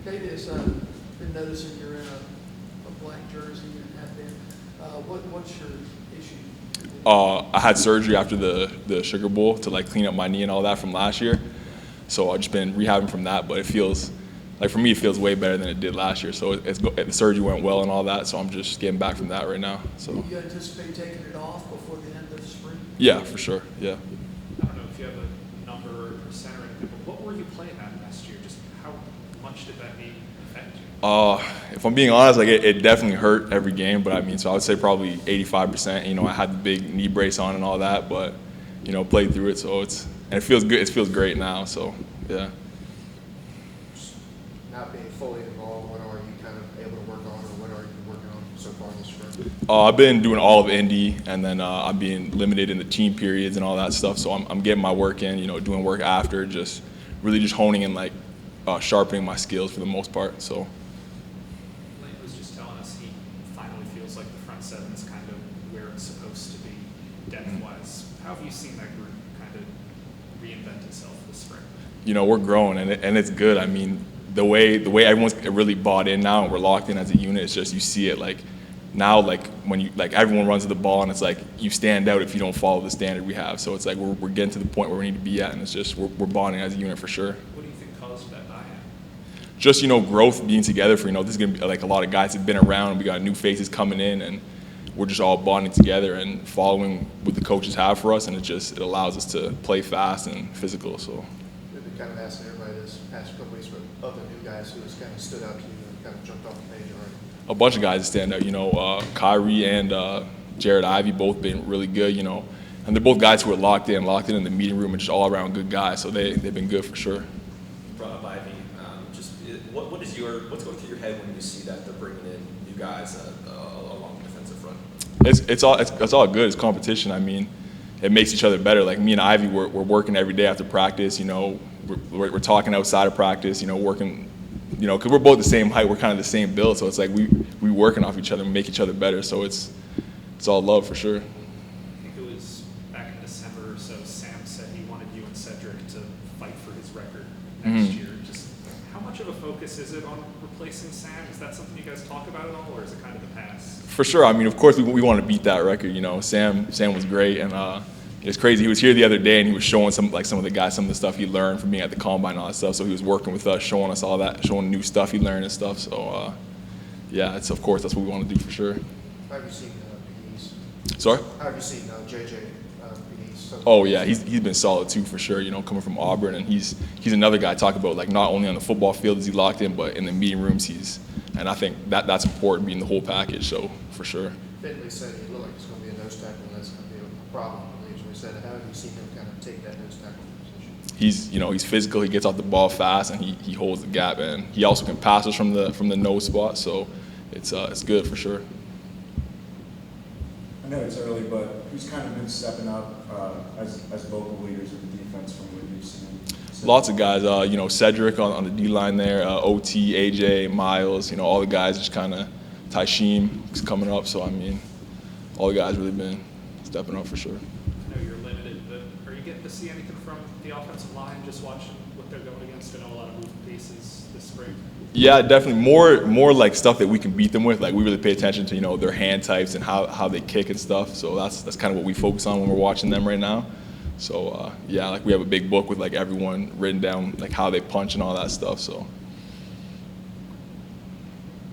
Tavius, been noticing you're in a black jersey and have been. What's your issue? I had surgery after the Sugar Bowl to like clean up my knee and all that from last year. So I've just been rehabbing from that, but it feels like for me it feels way better than it did last year. So the surgery went well and all that. So I'm just getting back from that right now. So you anticipate taking it off before the end of the spring? Yeah, for sure. Yeah. I don't know if you have a number or percent or anything, but what were you playing at last year? Just how much did that knee affect you? If I'm being honest, like it definitely hurt every game. But I mean, so I would say probably 85%. You know, I had the big knee brace on and all that, but you know, played through it. So it feels good. It feels great now. So yeah. Not being fully involved, what are you kind of able to work on, or what are you working on so far this spring? I've been doing all of Indy, and then I'm being limited in the team periods and all that stuff. So I'm getting my work in. You know, doing work after, just really just honing and like sharpening my skills for the most part. So. Lane was just telling us he finally feels like the front seven is kind of where it's supposed to be depth-wise. How have you seen that group kind of reinvent itself this spring? You know, we're growing, and it's good. I mean, the way everyone's really bought in now and we're locked in as a unit, it's just you see it like now, like when you like everyone runs to the ball and it's like you stand out if you don't follow the standard we have. So it's like we're getting to the point where we need to be at, and it's just we're bonding as a unit for sure. What do you think caused that buy-in? Just, you know, growth, being together for, you know, this is going to be like a lot of guys have been around, and we got new faces coming in, and we're just all bonding together and following what the coaches have for us, and it allows us to play fast and physical. So We've been kind of asking everybody this past couple weeks, but other new guys who has kind of stood out to you and kind of jumped off the page already. a bunch of guys that stand out, you know, Kyrie and Jared Ivey both been really good, you know, and they're both guys who are locked in the meeting room, and just all around good guys, so they've been good for sure. Brought up Ivy. What's going through your head when you see that they're bringing in new guys along the defensive front? It's all good. It's competition. I mean, it makes each other better. Like me and Ivy, we're working every day after practice. You know, we're talking outside of practice. You know, working. You know, because we're both the same height. We're kind of the same build. So it's like we working off each other and make each other better. So it's all love for sure. I think it was back in December or so, Sam said he wanted you and Cedric to fight for his record next year. Just how much of a focus is it on replacing Sam? Is that something you guys talk about at all, or is it kind of the past? For sure. I mean, of course, we want to beat that record. You know, Sam was great, and it's crazy. He was here the other day, and he was showing some of the guys some of the stuff he learned from being at the combine and all that stuff. So he was working with us, showing us all that, showing new stuff he learned and stuff. So yeah, of course that's what we want to do for sure. How have you seen PDs? Sorry? How have you seen JJ PDs? Oh yeah, he's been solid too for sure. You know, coming from Auburn, and he's another guy. Talk about like not only on the football field is he locked in, but in the meeting rooms and I think that's important, being the whole package. So for sure. Finley said he looked like it's going to be a nose tackle, and that's going to be a problem. I believe so. He said, how have you seen him kind of take that nose tackle position? He's physical. He gets off the ball fast, and he holds the gap, and he also can pass us from the nose spot. So it's good for sure. I know it's early, but who's kind of been stepping up as vocal leaders of the defense from what you've seen? Lots of guys. You know, Cedric on the D line there, OT, AJ, Miles. You know, all the guys just kind of. Taisheem is coming up, so I mean, all the guys really been stepping up for sure. I know you're limited, but are you getting to see anything from the offensive line, just watching what they're going against? I know a lot of moving pieces this spring. Yeah, definitely more like stuff that we can beat them with. Like we really pay attention to, you know, their hand types and how they kick and stuff. So that's kind of what we focus on when we're watching them right now. So yeah, like we have a big book with like everyone written down, like how they punch and all that stuff. So